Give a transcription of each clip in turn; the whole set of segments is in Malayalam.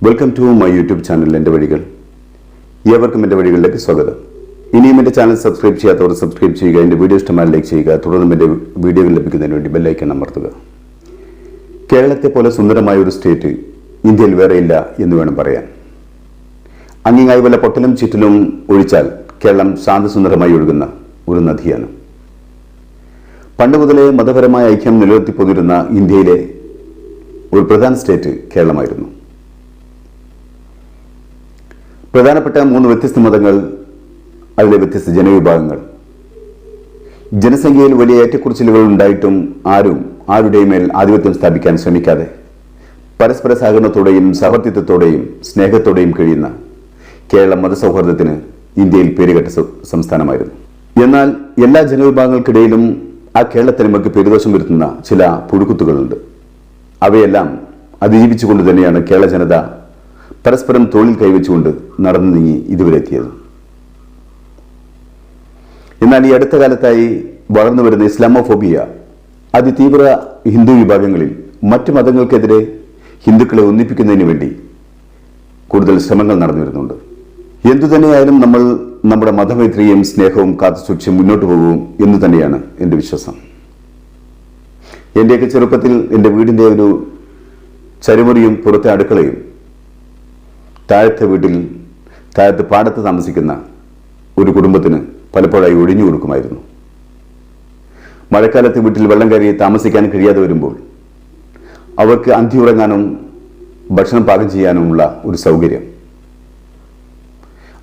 Welcome to my YouTube channel എൻ്റെ വഴികൾ. ഏവർക്കും എൻ്റെ വഴികളിലേക്ക് സ്വാഗതം. ഇനിയും എൻ്റെ ചാനൽ സബ്സ്ക്രൈബ് ചെയ്യാത്തവർ സബ്സ്ക്രൈബ് ചെയ്യുക, എൻ്റെ വീഡിയോ ഇഷ്ടമായി ലൈക്ക് ചെയ്യുക, തുടർന്നും എൻ്റെ വീഡിയോകൾ ലഭിക്കുന്നതിന് വേണ്ടി ബെല്ലൈക്കൺ അമർത്തുക. കേരളത്തെ പോലെ സുന്ദരമായ ഒരു സ്റ്റേറ്റ് ഇന്ത്യയിൽ വേറെയില്ല എന്ന് വേണം പറയാൻ. അങ്ങിങ്ങായി വല്ല പൊട്ടലും ചുറ്റിലും ഒഴിച്ചാൽ കേരളം ശാന്തസുന്ദരമായി ഒഴുകുന്ന ഒരു നദിയാണ്. പണ്ട് മുതലേ മതപരമായ ഐക്യം നിലനിർത്തി പോന്നിരുന്ന ഇന്ത്യയിലെ ഒരു പ്രധാന സ്റ്റേറ്റ് കേരളമായിരുന്നു. പ്രധാനപ്പെട്ട 3 വ്യത്യസ്ത മതങ്ങൾ, അതിലെ വ്യത്യസ്ത ജനവിഭാഗങ്ങൾ, ജനസംഖ്യയിൽ വലിയ ഏറ്റക്കുറച്ചിലുകൾ ഉണ്ടായിട്ടും ആരുടെയും മേൽ ആധിപത്യം സ്ഥാപിക്കാൻ ശ്രമിക്കാതെ പരസ്പര സഹകരണത്തോടെയും സഹവർത്തിത്വത്തോടെയും സ്നേഹത്തോടെയും കഴിയുന്ന കേരളം മതസൗഹാർദ്ദത്തിന് ഇന്ത്യയിൽ പേരുകെട്ട സംസ്ഥാനമായിരുന്നു. എന്നാൽ എല്ലാ ജനവിഭാഗങ്ങൾക്കിടയിലും ആ കേരളത്തനിമയ്ക്ക് പേരുദോഷം വരുത്തുന്ന ചില പുഴുക്കുത്തുകളുണ്ട്. അവയെല്ലാം അതിജീവിച്ചുകൊണ്ട് തന്നെയാണ് കേരള ജനത പരസ്പരം തൊഴിൽ കൈവച്ചുകൊണ്ട് നടന്നു നീങ്ങി ഇതുവരെ എത്തിയത്. എന്നാൽ ഈ അടുത്ത കാലത്തായി വളർന്നു വരുന്ന ഇസ്ലാമോഫോബിയ അതിതീവ്ര ഹിന്ദു വിഭാഗങ്ങളിൽ മറ്റു മതങ്ങൾക്കെതിരെ ഹിന്ദുക്കളെ ഒന്നിപ്പിക്കുന്നതിന് വേണ്ടി കൂടുതൽ ശ്രമങ്ങൾ നടന്നു വരുന്നുണ്ട്. എന്തുതന്നെയായാലും നമ്മൾ നമ്മുടെ മതമൈത്രിയും സ്നേഹവും കാത്തുസൂക്ഷിച്ച് മുന്നോട്ട് പോകും എന്ന് തന്നെയാണ് എൻ്റെ വിശ്വാസം. എൻ്റെയൊക്കെ ചെറുപ്പത്തിൽ എൻ്റെ വീടിൻ്റെ ഒരു ചരുമുറിയും പുറത്തെ അടുക്കളയും താഴത്തെ പാടത്ത് താമസിക്കുന്ന ഒരു കുടുംബത്തിന് പലപ്പോഴായി ഒഴിഞ്ഞു കൊടുക്കുമായിരുന്നു. മഴക്കാലത്ത് വീട്ടിൽ വെള്ളം കയറി താമസിക്കാൻ കഴിയാതെ വരുമ്പോൾ അവർക്ക് അന്തി ഉറങ്ങാനും ഭക്ഷണം പാകം ചെയ്യാനുമുള്ള ഒരു സൗകര്യം,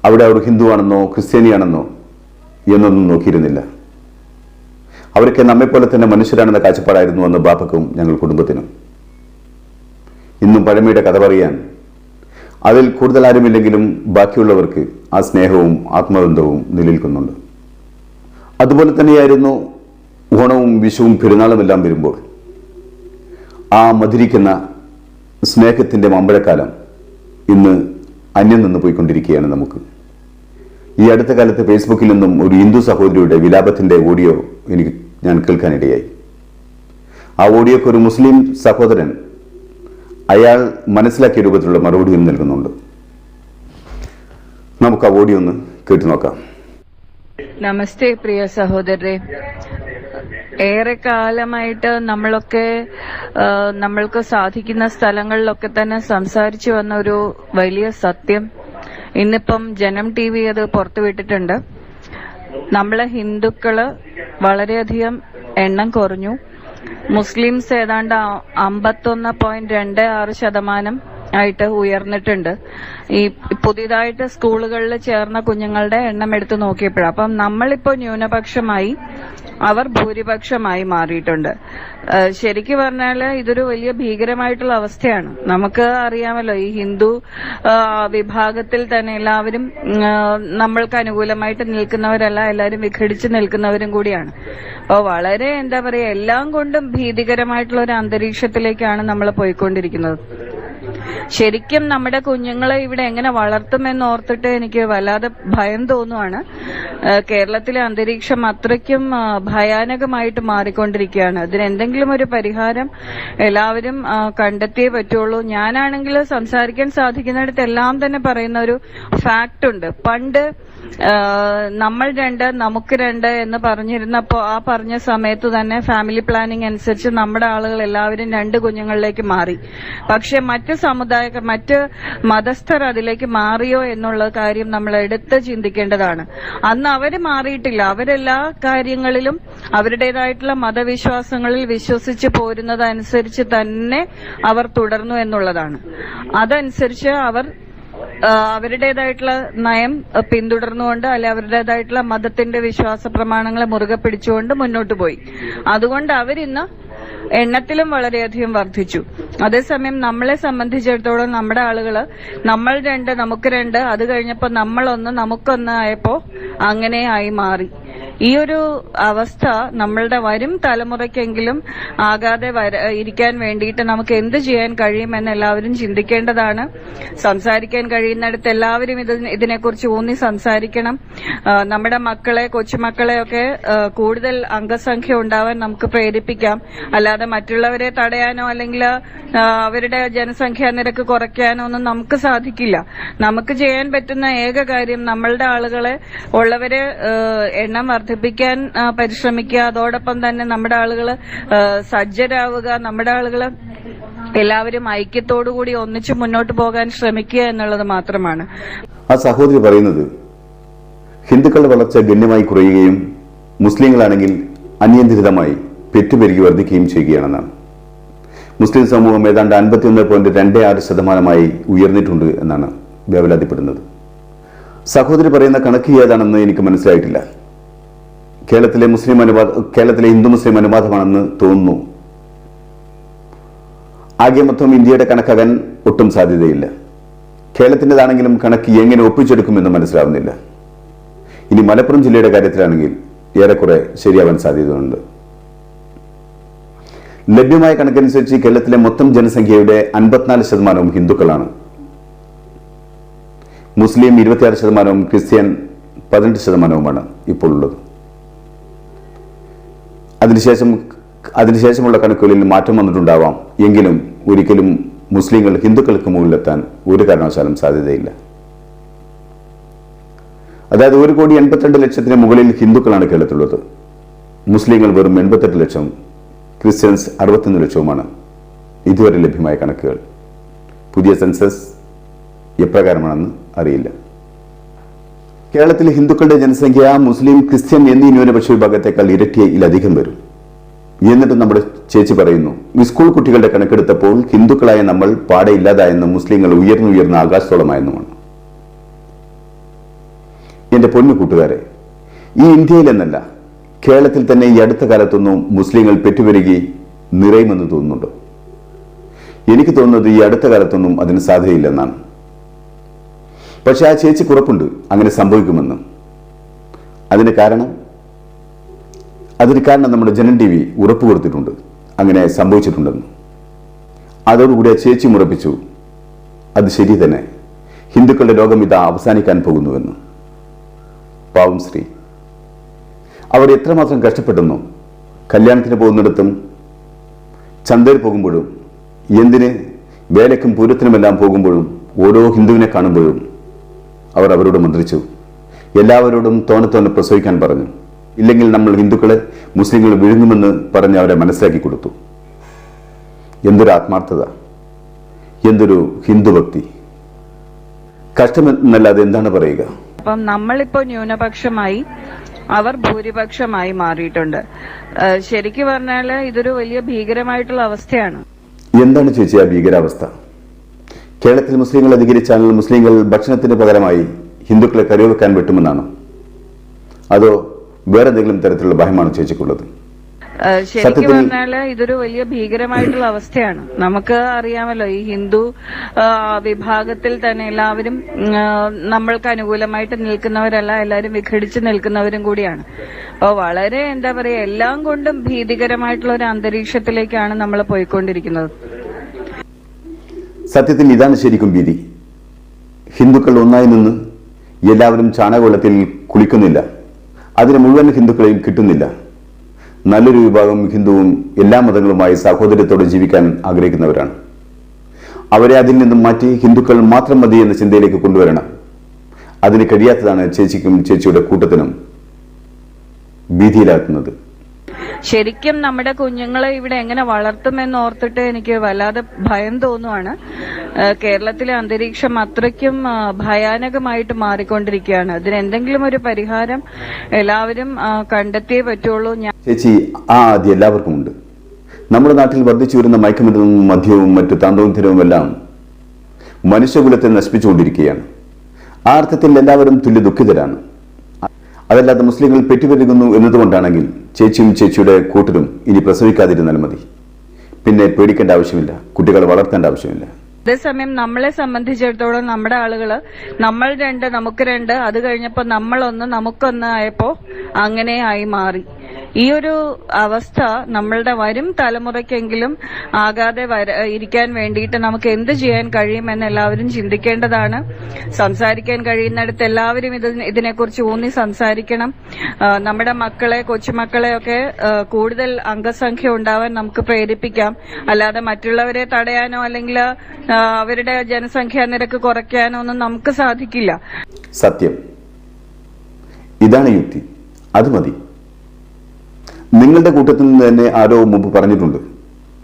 അവിടെ അവർ ഹിന്ദുവാണെന്നോ ക്രിസ്ത്യാനിയാണെന്നോ എന്നൊന്നും നോക്കിയിരുന്നില്ല. അവരൊക്കെ നമ്മെപ്പോലെ തന്നെ മനുഷ്യരാണെന്ന കാഴ്ചപ്പാടായിരുന്നു അന്ന് ബാപ്പക്കും ഞങ്ങൾ കുടുംബത്തിനും. ഇന്നും പഴമയുടെ കഥ പറയാൻ അതിൽ കൂടുതൽ ആരുമില്ലെങ്കിലും ബാക്കിയുള്ളവർക്ക് ആ സ്നേഹവും ആത്മബന്ധവും നിലനിൽക്കുന്നുണ്ട്. അതുപോലെ തന്നെയായിരുന്നു ഓണവും വിഷുവും പെരുന്നാളുമെല്ലാം വരുമ്പോൾ ആ മധുരിക്കുന്ന സ്നേഹത്തിൻ്റെ മാമ്പഴക്കാലം ഇന്ന് അന്യം നിന്ന് പോയിക്കൊണ്ടിരിക്കുകയാണ് നമുക്ക്. ഈ അടുത്ത കാലത്ത് ഫേസ്ബുക്കിൽ നിന്നും ഒരു ഹിന്ദു സഹോദരിയുടെ വിലാപത്തിൻ്റെ ഓഡിയോ ഞാൻ കേൾക്കാനിടയായി. ആ ഓഡിയോക്ക് ഒരു മുസ്ലിം സഹോദരൻ അയാൾ മനസ്സിലാക്കിയ രൂപത്തിലുള്ള മറുപടിയും നൽകുന്നുണ്ട്. നമുക്ക് ആ ഓഡിയോ ഒന്ന് കേട്ടു നോക്കാം. നമസ്തേ പ്രിയ സഹോദരരെ, ഏറെ കാലമായിട്ട് നമ്മൾക്ക് സാധിക്കുന്ന സ്ഥലങ്ങളിലൊക്കെ തന്നെ സംസാരിച്ചു വന്ന ഒരു വലിയ സത്യം ഇന്നിപ്പം ജനം TV അത് പുറത്തുവിട്ടിട്ടുണ്ട്. നമ്മളെ ഹിന്ദുക്കള് വളരെയധികം എണ്ണം കുറഞ്ഞു. മുസ്ലിംസ് ഏതാണ്ട് 51.26% ആയിട്ട് ഉയർന്നിട്ടുണ്ട്. ഈ പുതിയതായിട്ട് സ്കൂളുകളിൽ ചേർന്ന കുഞ്ഞുങ്ങളുടെ എണ്ണം എടുത്തു നോക്കിയപ്പോഴാണ്. അപ്പം നമ്മളിപ്പോ ന്യൂനപക്ഷമായി, അവർ ഭൂരിപക്ഷമായി മാറിയിട്ടുണ്ട്. ശരിക്കും പറഞ്ഞാല് ഇതൊരു വലിയ ഭീകരമായിട്ടുള്ള അവസ്ഥയാണ്. നമുക്ക് അറിയാമല്ലോ, ഈ ഹിന്ദു വിഭാഗത്തിൽ തന്നെ എല്ലാവരും നമ്മൾക്ക് അനുകൂലമായിട്ട് നിൽക്കുന്നവരല്ല, എല്ലാവരും വിഘടിച്ച് നിൽക്കുന്നവരും കൂടിയാണ്. അപ്പോൾ വളരെ എന്താ പറയാ, എല്ലാം കൊണ്ടും ഭീതികരമായിട്ടുള്ള ഒരു അന്തരീക്ഷത്തിലേക്കാണ് നമ്മൾ പോയിക്കൊണ്ടിരിക്കുന്നത്. ശരിക്കും നമ്മുടെ കുഞ്ഞുങ്ങളെ ഇവിടെ എങ്ങനെ വളർത്തുമെന്ന് ഓർത്തിട്ട് എനിക്ക് വല്ലാതെ ഭയം തോന്നുവാണ്. കേരളത്തിലെ അന്തരീക്ഷം അത്രയ്ക്കും ഭയാനകമായിട്ട് മാറിക്കൊണ്ടിരിക്കുകയാണ്. അതിനെന്തെങ്കിലും ഒരു പരിഹാരം എല്ലാവരും കണ്ടെത്തിയേ പറ്റുള്ളൂ. ഞാനാണെങ്കിൽ സംസാരിക്കാൻ സാധിക്കുന്നിടത്ത് എല്ലാം തന്നെ പറയുന്ന ഒരു ഫാക്ട് ഉണ്ട്. പണ്ട് നമ്മൾ 2 നമുക്ക് 2 എന്ന് പറഞ്ഞിരുന്നപ്പോ ആ പറഞ്ഞ സമയത്ത് തന്നെ ഫാമിലി പ്ലാനിംഗ് അനുസരിച്ച് നമ്മുടെ ആളുകൾ എല്ലാവരും 2 കുഞ്ഞുങ്ങളിലേക്ക് മാറി. പക്ഷെ മറ്റ് മതസ്ഥർ അതിലേക്ക് മാറിയോ എന്നുള്ള കാര്യം നമ്മൾ എടുത്ത് ചിന്തിക്കേണ്ടതാണ്. അന്ന് അവര് മാറിയിട്ടില്ല. അവരെല്ലാ കാര്യങ്ങളിലും അവരുടേതായിട്ടുള്ള മതവിശ്വാസങ്ങളിൽ വിശ്വസിച്ച് പോരുന്നതനുസരിച്ച് തന്നെ അവർ തുടർന്നു എന്നുള്ളതാണ്. അതനുസരിച്ച് അവർ അവരുടേതായിട്ടുള്ള നയം പിന്തുടർന്നുകൊണ്ട്, അല്ലെ അവരുടേതായിട്ടുള്ള മതത്തിന്റെ വിശ്വാസ പ്രമാണങ്ങളെ മുറുകെ പിടിച്ചുകൊണ്ട് മുന്നോട്ട് പോയി. അതുകൊണ്ട് അവരിന്ന് എണ്ണത്തിലും വളരെയധികം വർദ്ധിച്ചു. അതേസമയം നമ്മളെ സംബന്ധിച്ചിടത്തോളം നമ്മുടെ ആളുകള് നമ്മൾ 2 നമുക്ക് 2, അത് കഴിഞ്ഞപ്പോ നമ്മൾ 1 നമുക്ക് 1 ആയപ്പോ അങ്ങനെ ആയി മാറി. ഈ ഒരു അവസ്ഥ നമ്മളുടെ വരും തലമുറയ്ക്കെങ്കിലും ആകാതെ ഇരിക്കാൻ വേണ്ടിയിട്ട് നമുക്ക് എന്ത് ചെയ്യാൻ കഴിയുമെന്ന് എല്ലാവരും ചിന്തിക്കേണ്ടതാണ്. സംസാരിക്കാൻ കഴിയുന്നിടത്ത് എല്ലാവരും ഇതിനെക്കുറിച്ച് ഊന്നി സംസാരിക്കണം. നമ്മുടെ മക്കളെ, കൊച്ചുമക്കളെ ഒക്കെ കൂടുതൽ അംഗസംഖ്യ ഉണ്ടാവാൻ നമുക്ക് പ്രേരിപ്പിക്കാം. അല്ലാതെ മറ്റുള്ളവരെ തടയാനോ അല്ലെങ്കിൽ അവരുടെ ജനസംഖ്യാ നിരക്ക് കുറയ്ക്കാനോ ഒന്നും നമുക്ക് സാധിക്കില്ല. നമുക്ക് ചെയ്യാൻ പറ്റുന്ന ഏക കാര്യം നമ്മളുടെ ആളുകളെ ഉള്ളവരെ എണ്ണം വർദ്ധിപ്പിക്കാൻ പരിശ്രമിക്കുക. അതോടൊപ്പം തന്നെ നമ്മുടെ ആളുകൾ സജ്ജരാവുക, നമ്മുടെ ആളുകൾ എല്ലാവരും ഐക്യത്തോടുകൂടി ഒന്നിച്ചു മുന്നോട്ട് പോകാൻ ശ്രമിക്കുക എന്നുള്ളത് മാത്രമാണ്. ആ സഹോദരി പറയുന്നത് ഹിന്ദുക്കളുടെ വളർച്ച ഗണ്യമായി കുറയുകയും മുസ്ലിങ്ങളാണെങ്കിൽ അനിയന്ത്രിതമായി പെറ്റുപെരുകി വർദ്ധിക്കുകയും ചെയ്യുകയാണെന്നാണ്. മുസ്ലിം സമൂഹം ഏതാണ്ട് 51.26% ഉയർന്നിട്ടുണ്ട് എന്നാണ് വേവലാതിപ്പെടുന്നത്. സഹോദരി പറയുന്ന കണക്ക് ഏതാണെന്ന് എനിക്ക് മനസ്സിലായിട്ടില്ല. കേരളത്തിലെ ഹിന്ദു മുസ്ലിം അനുപാതമാണെന്ന് തോന്നുന്നു. ആകെ മൊത്തം ഇന്ത്യയുടെ കണക്കാകാൻ ഒട്ടും സാധ്യതയില്ല. കേരളത്തിൻ്റെതാണെങ്കിലും കണക്ക് എങ്ങനെ ഒപ്പിച്ചെടുക്കുമെന്ന് മനസ്സിലാവുന്നില്ല. ഇനി മലപ്പുറം ജില്ലയുടെ കാര്യത്തിലാണെങ്കിൽ ഏറെക്കുറെ ശരിയാവാൻ സാധ്യതയുണ്ട്. ലഭ്യമായ കണക്കനുസരിച്ച് കേരളത്തിലെ മൊത്തം ജനസംഖ്യയുടെ 54% ഹിന്ദുക്കളാണ്. മുസ്ലിം 26%, ക്രിസ്ത്യൻ 18%മാണ് ഇപ്പോൾ ഉള്ളത്. അതിനുശേഷമുള്ള കണക്കുകളിൽ മാറ്റം വന്നിട്ടുണ്ടാവാം. എങ്കിലും ഒരിക്കലും മുസ്ലിങ്ങൾ ഹിന്ദുക്കൾക്ക് മുകളിലെത്താൻ ഒരു കാരണവശാലും സാധ്യതയില്ല. അതായത് 1,82,00,000 മുകളിൽ ഹിന്ദുക്കളാണ് കേരളത്തിലുള്ളത്. മുസ്ലിങ്ങൾ വെറും 88 ലക്ഷം, ക്രിസ്ത്യൻസ് 61 ലക്ഷവുമാണ് ഇതുവരെ ലഭ്യമായ കണക്കുകൾ. പുതിയ സെൻസസ് എപ്രകാരമാണെന്ന് അറിയില്ല. കേരളത്തിലെ ഹിന്ദുക്കളുടെ ജനസംഖ്യ മുസ്ലിം, ക്രിസ്ത്യൻ എന്നീ ന്യൂനപക്ഷ വിഭാഗത്തെക്കാൾ ഇരട്ടിയിലധികം വരും. എന്നിട്ട് നമ്മുടെ ചേച്ചി പറയുന്നു, സ്കൂൾ കുട്ടികളുടെ കണക്കെടുത്തപ്പോൾ ഹിന്ദുക്കളായ നമ്മൾ പാടെ ഇല്ലാതായെന്നും മുസ്ലിങ്ങൾ ഉയർന്നുയർന്ന ആകാശത്തോളമായെന്നുമാണ്. എന്റെ പൊന്നു കൂട്ടുകാരെ, ഈ ഇന്ത്യയിലെന്നല്ല കേരളത്തിൽ തന്നെ ഈ അടുത്ത കാലത്തൊന്നും മുസ്ലിങ്ങൾ പെറ്റുപെരുകി നിറയുമെന്ന് തോന്നുന്നുണ്ടോ? എനിക്ക് തോന്നുന്നത് ഈ അടുത്ത കാലത്തൊന്നും അതിന് സാധ്യതയില്ലെന്നാണ്. പക്ഷെ ആ ചേച്ചിക്ക് ഉറപ്പുണ്ട് അങ്ങനെ സംഭവിക്കുമെന്ന്. അതിന് കാരണം നമ്മുടെ ജനൻ ടി വി ഉറപ്പ് കൊടുത്തിട്ടുണ്ട് അങ്ങനെ സംഭവിച്ചിട്ടുണ്ടെന്ന്. അതോടുകൂടി ആ ചേച്ചി ഉറപ്പിച്ചു, അത് ശരി തന്നെ, ഹിന്ദുക്കളുടെ ലോകം ഇതാ അവസാനിക്കാൻ പോകുന്നുവെന്ന്. പാവം സ്ത്രീ, അവർ എത്രമാത്രം കഷ്ടപ്പെടുന്നു. കല്യാണത്തിന് പോകുന്നിടത്തും ചന്തയിൽ പോകുമ്പോഴും എന്തിന് വേലയ്ക്കും പൂരത്തിനുമെല്ലാം പോകുമ്പോഴും ഓരോ ഹിന്ദുവിനെ കാണുമ്പോഴും അവർ അവരോട് മന്ത്രിച്ചു, എല്ലാവരോടും തോനെ പ്രസവിക്കാൻ പറഞ്ഞു. ഇല്ലെങ്കിൽ നമ്മൾ ഹിന്ദുക്കളെ മുസ്ലിങ്ങൾ വിഴുങ്ങുമെന്ന് പറഞ്ഞ് അവരെ മനസ്സിലാക്കി കൊടുത്തു. എന്തൊരു ആത്മാർത്ഥത, എന്തൊരു ഹിന്ദുഭക്തി! കഷ്ടമെന്നല്ലാതെ എന്താണ് പറയുക? അപ്പം നമ്മളിപ്പോ ന്യൂനപക്ഷമായി, അവർ ഭൂരിപക്ഷമായി മാറിയിട്ടുണ്ട്. ശരിക്കും പറഞ്ഞാല് ഇതൊരു വലിയ ഭീകരമായിട്ടുള്ള അവസ്ഥയാണ്. എന്താണ് ചേച്ചി ആ ഭീകരാവസ്ഥ? കേരളത്തിൽ മുസ്ലിങ്ങൾ അധികരിച്ചാൽ മുസ്ലിങ്ങൾ ഭക്ഷണത്തിന് പകരമായി ഹിന്ദുക്കളെ കറിവെക്കാൻ വെട്ടുമെന്നാണോ? അതോ വേറെ എന്തെങ്കിലും തരത്തിലുള്ള ഭയമാണ് ചേച്ചിക്കുള്ളത്? ശരിക്കും പറഞ്ഞാല് ഇതൊരു വലിയ ഭീകരമായിട്ടുള്ള അവസ്ഥയാണ്. നമുക്ക് അറിയാമല്ലോ, ഈ ഹിന്ദു വിഭാഗത്തിൽ തന്നെ എല്ലാവരും നമ്മൾക്ക് അനുകൂലമായിട്ട് നിൽക്കുന്നവരല്ല, എല്ലാവരും വിഘടിച്ച് നിൽക്കുന്നവരും കൂടിയാണ്. അപ്പോൾ വളരെ എന്താ പറയാ, എല്ലാം കൊണ്ടും ഭീതികരമായിട്ടുള്ള ഒരു അന്തരീക്ഷത്തിലേക്കാണ് നമ്മൾ പോയിക്കൊണ്ടിരിക്കുന്നത്. സത്യത്തിൽ ഇതാണ് ശരിക്കും ഭീതി. ഹിന്ദുക്കൾ ഒന്നായി നിന്ന് എല്ലാവരും ചാണകവെള്ളത്തിൽ കുളിക്കുന്നില്ല. അതിന് മുഴുവൻ ഹിന്ദുക്കളെയും കിട്ടുന്നില്ല. നല്ലൊരു വിഭാഗം ഹിന്ദുവും എല്ലാ മതങ്ങളുമായി സഹോദര്യത്തോടെ ജീവിക്കാൻ ആഗ്രഹിക്കുന്നവരാണ്. അവരെ അതിൽ നിന്നും മാറ്റി ഹിന്ദുക്കൾ മാത്രം മതി എന്ന ചിന്തയിലേക്ക് കൊണ്ടുവരണം. അതിന് കഴിയാത്തതാണ് ചേച്ചിക്കും ചേച്ചിയുടെ കൂട്ടത്തിനും ഭീതിയിലാക്കുന്നത്. ശരിക്കും നമ്മുടെ കുഞ്ഞുങ്ങളെ ഇവിടെ എങ്ങനെ വളർത്തുമെന്ന് ഓർത്തിട്ട് എനിക്ക് വല്ലാതെ ഭയം തോന്നുവാണ്. കേരളത്തിലെ അന്തരീക്ഷം അത്രയ്ക്കും ഭയാനകമായിട്ട് മാറിക്കൊണ്ടിരിക്കുകയാണ്. അതിന് എന്തെങ്കിലും ഒരു പരിഹാരം എല്ലാവരും കണ്ടെത്തിയേ പറ്റുള്ളൂ. ചേച്ചി, ആ ആദ്യം എല്ലാവർക്കും ഉണ്ട്. നമ്മുടെ നാട്ടിൽ വർദ്ധിച്ചു വരുന്ന മയക്കുമരുന്നും മദ്യവും മറ്റു താന്തോന്തിരവും എല്ലാം മനുഷ്യകുലത്തെ നശിപ്പിച്ചുകൊണ്ടിരിക്കുകയാണ്. ആ അർത്ഥത്തിൽ എല്ലാവരും തുല്യ ദുഃഖിതരാണ്. അതല്ലാതെ മുസ്ലിങ്ങൾ പെറ്റുപെരുകുന്നു എന്നതുകൊണ്ടാണെങ്കിൽ ചേച്ചിയും ചേച്ചിയുടെ കൂട്ടരും ഇനി പ്രസവിക്കാതിരുന്നാൽ മതി. പിന്നെ പേടിക്കേണ്ട ആവശ്യമില്ല, കുട്ടികളെ വളർത്തേണ്ട ആവശ്യമില്ല. അതേസമയം നമ്മളെ സംബന്ധിച്ചിടത്തോളം നമ്മുടെ ആളുകള് നമ്മൾ രണ്ട് നമുക്ക് രണ്ട്, അത് കഴിഞ്ഞപ്പോ നമ്മളൊന്ന് നമുക്കൊന്ന് ആയപ്പോ അങ്ങനെ ആയി മാറി. ഈ ഒരു അവസ്ഥ നമ്മളുടെ വരും തലമുറയ്ക്കെങ്കിലും ആകാതെ ഇരിക്കാൻ വേണ്ടിയിട്ട് നമുക്ക് എന്ത് ചെയ്യാൻ കഴിയുമെന്ന് എല്ലാവരും ചിന്തിക്കേണ്ടതാണ്. സംസാരിക്കാൻ കഴിയുന്നിടത്ത് എല്ലാവരും ഇതിനെക്കുറിച്ച് ഊന്നി സംസാരിക്കണം. നമ്മുടെ മക്കളെ, കൊച്ചുമക്കളെ ഒക്കെ കൂടുതൽ അംഗസംഖ്യ ഉണ്ടാവാൻ നമുക്ക് പ്രേരിപ്പിക്കാം. അല്ലാതെ മറ്റുള്ളവരെ തടയാനോ അല്ലെങ്കിൽ അവരുടെ ജനസംഖ്യാ നിരക്ക് കുറയ്ക്കാനോ ഒന്നും നമുക്ക് സാധിക്കില്ല. സത്യം ഇതാണ് യുക്തി, അത് മതി. നിങ്ങളുടെ കൂട്ടത്തിൽ നിന്ന് തന്നെ ആരോ മുമ്പ് പറഞ്ഞിട്ടുണ്ട്,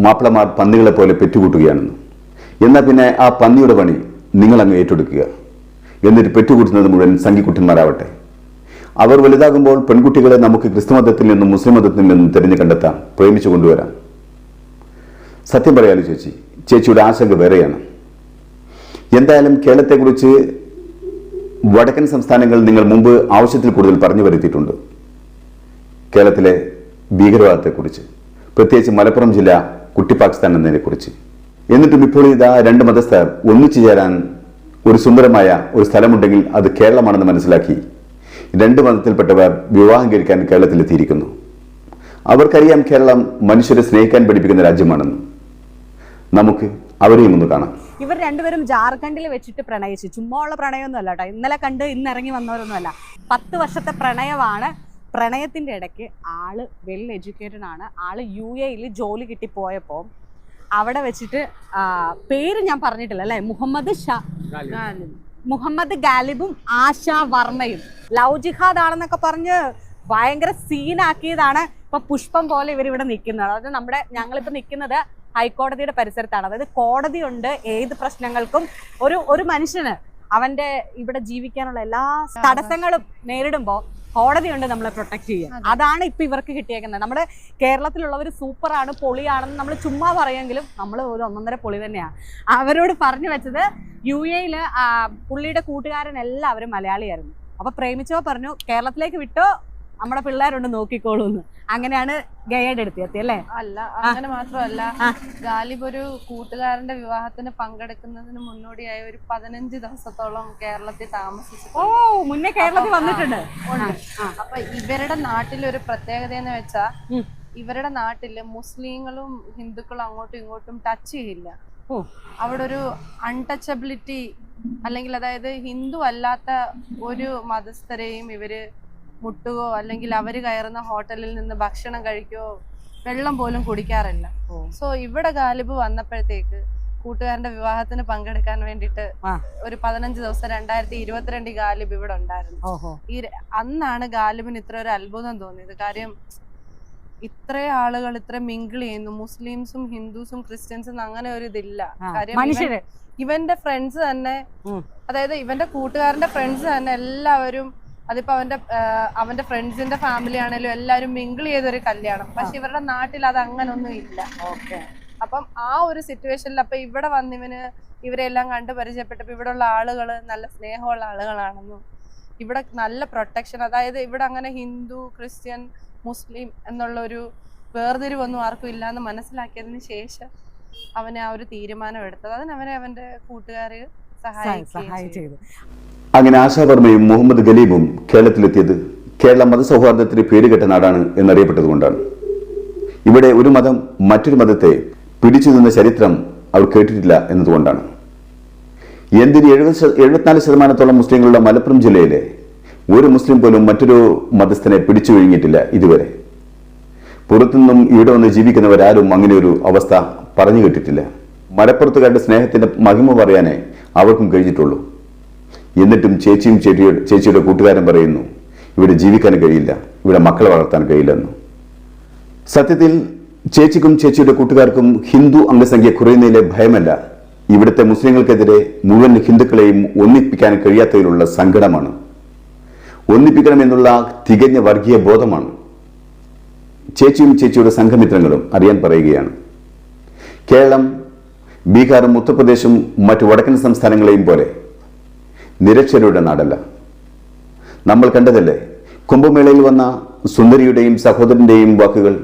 മാപ്പിളമാർ പന്നികളെ പോലെ പെറ്റുകൂട്ടുകയാണെന്ന്. എന്നാൽ പിന്നെ ആ പന്നിയുടെ പണി നിങ്ങൾ അങ്ങ് ഏറ്റെടുക്കുക. എന്നിട്ട് പെറ്റുകൂട്ടുന്നത് മുഴുവൻ സംഘിക്കുട്ടന്മാരാവട്ടെ. അവർ വലുതാകുമ്പോൾ പെൺകുട്ടികളെ നമുക്ക് ക്രിസ്തുമതത്തിൽ നിന്നും മുസ്ലിം മതത്തിൽ നിന്നും തിരഞ്ഞു കണ്ടെത്താം, പ്രേമിച്ചു കൊണ്ടുവരാം. സത്യം പറയാലോ ചേച്ചിയുടെ ആശങ്ക വേറെയാണ്. എന്തായാലും കേരളത്തെക്കുറിച്ച് വടക്കൻ സംസ്ഥാനങ്ങൾ നിങ്ങൾ മുമ്പ് ആവശ്യത്തിൽ കൂടുതൽ പറഞ്ഞു വരുത്തിയിട്ടുണ്ട്. കേരളത്തിലെ ഭീകരവാദത്തെക്കുറിച്ച്, പ്രത്യേകിച്ച് മലപ്പുറം ജില്ല കുട്ടിപ്പാകിസ്ഥാൻ എന്നതിനെക്കുറിച്ച്. എന്നിട്ടും ഇപ്പോൾ ഇതാ രണ്ട് മതസ്ഥർ ഒന്നിച്ചു ചേരാൻ ഒരു സുന്ദരമായ ഒരു സ്ഥലമുണ്ടെങ്കിൽ അത് കേരളമാണെന്ന് മനസ്സിലാക്കി രണ്ട് മതത്തിൽപ്പെട്ടവർ വിവാഹം കഴിക്കാൻ കേരളത്തിലെത്തിയിരിക്കുന്നു. അവർക്കറിയാം കേരളം മനുഷ്യരെ സ്നേഹിക്കാൻ പഠിപ്പിക്കുന്ന രാജ്യമാണെന്ന്. നമുക്ക് അവരെയും ഒന്ന് കാണാം. ഇവർ രണ്ടുപേരും ജാർഖണ്ഡിൽ വെച്ചിട്ട് പ്രണയിച്ചു. ചുമ്മാ ഉള്ള പ്രണയമൊന്നും അല്ല കേട്ടോ, ഇന്നലെ കണ്ട് ഇന്ന് ഇറങ്ങി വന്നവരൊന്നുമല്ല. 10 വർഷത്തെ പ്രണയമാണ്. പ്രണയത്തിന്റെ ഇടയ്ക്ക് ആള് വെൽ എഡ്യൂക്കേറ്റഡ് ആണ്. ആള് UAE ജോലി കിട്ടിപ്പോയപ്പോൾ അവിടെ വെച്ചിട്ട് പേര് ഞാൻ പറഞ്ഞിട്ടില്ല അല്ലെ, മുഹമ്മദ് ഗാലിബും ആശ വർമ്മയും ലവ് ജിഹാദ് ആണെന്നൊക്കെ പറഞ്ഞ് ഭയങ്കര സീനാക്കിയതാണ്. ഇപ്പൊ പുഷ്പം പോലെ ഇവരിവിടെ നിൽക്കുന്നത്. അതായത് ഞങ്ങളിപ്പോ നിൽക്കുന്നത് ഹൈക്കോടതിയുടെ പരിസരത്താണ്. അതായത് കോടതിയുണ്ട് ഏത് പ്രശ്നങ്ങൾക്കും. ഒരു മനുഷ്യന് അവന്റെ ഇവിടെ ജീവിക്കാനുള്ള എല്ലാ തടസ്സങ്ങളും നേരിടുമ്പോൾ കോടതിയുണ്ട് നമ്മളെ പ്രൊട്ടക്ട് ചെയ്യാൻ. അതാണ് ഇപ്പൊ ഇവർക്ക് കിട്ടിയേക്കുന്നത്. നമ്മുടെ കേരളത്തിലുള്ളവർ സൂപ്പറാണ്, പൊളിയാണെന്ന് നമ്മൾ ചുമ്മാ പറയുമെങ്കിലും നമ്മൾ ഒരു 1.5 പൊളി തന്നെയാണ്. അവരോട് പറഞ്ഞു വെച്ചത് UAE പുള്ളിയുടെ കൂട്ടുകാരൻ എല്ലാവരും മലയാളിയായിരുന്നു. അപ്പൊ പ്രേമിച്ചോ പറഞ്ഞു കേരളത്തിലേക്ക് വിട്ടോ, നമ്മുടെ പിള്ളേരുണ്ട് നോക്കിക്കോളൂ എന്ന്. അങ്ങനെയാണ് ഗൈഡ് എടുത്തി അല്ലേ? അല്ല, അങ്ങനെ മാത്രമല്ല, ഗാലിബ് ഒരു കൂട്ടുകാരന്റെ വിവാഹത്തിന് പങ്കെടുക്കുന്നതിന് മുന്നോടിയായി ഒരു 15 ദിവസത്തോളം കേരളത്തിൽ താമസിച്ചു. ഓ, മുന്നേ കേരളത്തിൽ വന്നിട്ടുണ്ട്. അപ്പൊ ഇവരുടെ നാട്ടിലൊരു പ്രത്യേകത എന്ന് വെച്ചാ, ഇവരുടെ നാട്ടില് മുസ്ലിങ്ങളും ഹിന്ദുക്കളും അങ്ങോട്ടും ഇങ്ങോട്ടും ടച്ച് ചെയ്യില്ല. അവിടെ ഒരു അൺടച്ചബിലിറ്റി, അല്ലെങ്കിൽ അതായത് ഹിന്ദു അല്ലാത്ത ഒരു മതസ്ഥരെയും ഇവര് മുട്ടുകയോ അല്ലെങ്കിൽ അവര് കയറുന്ന ഹോട്ടലിൽ നിന്ന് ഭക്ഷണം കഴിക്കുകയോ വെള്ളം പോലും കുടിക്കാറില്ല. സോ ഇവിടെ ഗാലിബ് വന്നപ്പോഴത്തേക്ക് കൂട്ടുകാരന്റെ വിവാഹത്തിന് പങ്കെടുക്കാൻ വേണ്ടിട്ട് ഒരു 15 ദിവസം 2022 ഗാലിബ് ഇവിടെ ഉണ്ടായിരുന്നു. അന്നാണ് ഗാലിബിന് ഇത്ര ഒരു അത്ഭുതം തോന്നിയത്. കാര്യം ഇത്ര ആളുകൾ ഇത്ര മിങ്കിൾ ചെയ്യുന്നു, മുസ്ലിംസും ഹിന്ദുസും ക്രിസ്ത്യൻസും അങ്ങനെ ഒരു ഇതില്ല. കാര്യം ഇവന്റെ ഫ്രണ്ട്സ് തന്നെ, അതായത് ഇവന്റെ കൂട്ടുകാരന്റെ ഫ്രണ്ട്സ് തന്നെ എല്ലാവരും, അതിപ്പോ അവന്റെ ഫ്രണ്ട്സിന്റെ ഫാമിലി ആണെങ്കിലും എല്ലാവരും മിങ്കിൾ ചെയ്തൊരു കല്യാണം. പക്ഷെ ഇവരുടെ നാട്ടിൽ അത് അങ്ങനൊന്നും ഇല്ല. അപ്പം ആ ഒരു സിറ്റുവേഷനിൽ അപ്പൊ ഇവിടെ വന്നിവന് ഇവരെല്ലാം കണ്ട് പരിചയപ്പെട്ടപ്പോ ഇവിടെ ഉള്ള ആളുകള് നല്ല സ്നേഹമുള്ള ആളുകളാണെന്നും ഇവിടെ നല്ല പ്രൊട്ടക്ഷൻ, അതായത് ഇവിടെ അങ്ങനെ ഹിന്ദു ക്രിസ്ത്യൻ മുസ്ലിം എന്നുള്ള ഒരു വേർതിരിവൊന്നും ആർക്കും ഇല്ലാന്ന് മനസ്സിലാക്കിയതിന് ശേഷം അവന് ആ ഒരു തീരുമാനം എടുത്തത്. അതിനവനെ അവന്റെ കൂട്ടുകാര് സഹായിച്ചു. അങ്ങനെ ആശാവർമ്മയും മുഹമ്മദ് ഗലീബും കേരളത്തിലെത്തിയത് കേരള മതസൗഹാർദ്ദത്തിന് പേരുകെട്ട നാടാണ് എന്നറിയപ്പെട്ടതുകൊണ്ടാണ്. ഇവിടെ ഒരു മതം മറ്റൊരു മതത്തെ പിടിച്ചു നിന്ന ചരിത്രം അവർ കേട്ടിട്ടില്ല എന്നതുകൊണ്ടാണ്. എന്തിന് 74% മുസ്ലിങ്ങളുള്ള മലപ്പുറം ജില്ലയിലെ ഒരു മുസ്ലിം പോലും മറ്റൊരു മതസ്ഥനെ പിടിച്ചു വിഴുങ്ങിയിട്ടില്ല ഇതുവരെ. പുറത്തുനിന്നും ഇവിടെ വന്ന് ജീവിക്കുന്നവരാരും അങ്ങനെ ഒരു അവസ്ഥ പറഞ്ഞു കേട്ടിട്ടില്ല. മലപ്പുറത്തുകാരുടെ സ്നേഹത്തിന്റെ മഹിമ പറയാനേ അവർക്കും കഴിഞ്ഞിട്ടുള്ളൂ. എന്നിട്ടും ചേച്ചിയുടെ കൂട്ടുകാരൻ പറയുന്നു ഇവിടെ ജീവിക്കാൻ കഴിയില്ല, ഇവിടെ മക്കളെ വളർത്താൻ കഴിയില്ലെന്ന്. സത്യത്തിൽ ചേച്ചിക്കും ചേച്ചിയുടെ കൂട്ടുകാർക്കും ഹിന്ദു അംഗസംഖ്യ കുറയുന്നതിലെ ഭയമല്ല, ഇവിടുത്തെ മുസ്ലിങ്ങൾക്കെതിരെ മുഴുവൻ ഹിന്ദുക്കളെയും ഒന്നിപ്പിക്കാൻ കഴിയാത്തതിലുള്ള സങ്കടമാണ്. ഒന്നിപ്പിക്കണമെന്നുള്ള തികഞ്ഞ വർഗീയ ബോധമാണ്. ചേച്ചിയും ചേച്ചിയുടെ സംഘമിത്രങ്ങളും അറിയാൻ പറയുകയാണ്. കേരളം ബീഹാറും ഉത്തർപ്രദേശും മറ്റു വടക്കൻ സംസ്ഥാനങ്ങളെയും പോലെ നിരക്ഷരരുടെ നാടല്ല. നമ്മൾ കണ്ടതല്ലേ കുംഭമേളയിൽ വന്ന സുന്ദരിയുടെയും സഹോദരന്റെയും വാക്കുകൾ.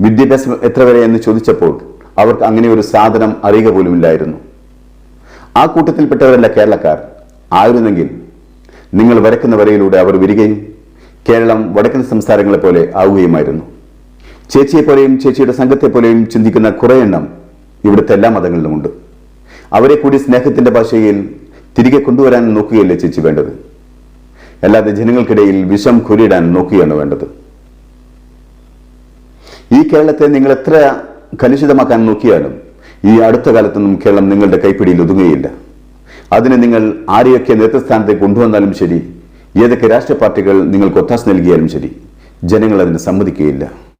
വിദ്യാഭ്യാസം എത്ര വരെ എന്ന് ചോദിച്ചപ്പോൾ അവർക്ക് അങ്ങനെ ഒരു സാധനം അറിയുക പോലുമില്ലായിരുന്നു. ആ കൂട്ടത്തിൽപ്പെട്ടവരല്ല കേരളക്കാർ. ആയിരുന്നെങ്കിൽ നിങ്ങൾ വരയ്ക്കുന്ന വരയിലൂടെ അവർ വരികയും കേരളം വടക്കൻ സംസ്ഥാനങ്ങളെ പോലെ ആവുകയുമായിരുന്നു. ചേച്ചിയെപ്പോലെയും ചേച്ചിയുടെ സംഘത്തെപ്പോലെയും ചിന്തിക്കുന്ന കുറേ എണ്ണം ഇവിടുത്തെ എല്ലാ മതങ്ങളിലുമുണ്ട്. അവരെ കൂടി സ്നേഹത്തിന്റെ ഭാഷയിൽ തിരികെ കൊണ്ടുവരാൻ നോക്കുകയല്ലേ ചേച്ചി വേണ്ടത്, അല്ലാതെ ജനങ്ങൾക്കിടയിൽ വിഷം കുരിയിടാൻ നോക്കുകയാണ് വേണ്ടത്. ഈ കേരളത്തെ നിങ്ങൾ എത്ര കലുഷിതമാക്കാൻ നോക്കിയാലും ഈ അടുത്ത കാലത്തൊന്നും കേരളം നിങ്ങളുടെ കൈപ്പിടിയിൽ ഒതുങ്ങുകയില്ല. അതിന് നിങ്ങൾ ആരെയൊക്കെ നേതൃസ്ഥാനത്തേക്ക് കൊണ്ടുവന്നാലും ശരി, ഏതൊക്കെ രാഷ്ട്രീയ പാർട്ടികൾ നിങ്ങൾക്ക് ഒത്താശ നൽകിയാലും ശരി, ജനങ്ങൾ അതിന് സമ്മതിക്കുകയില്ല.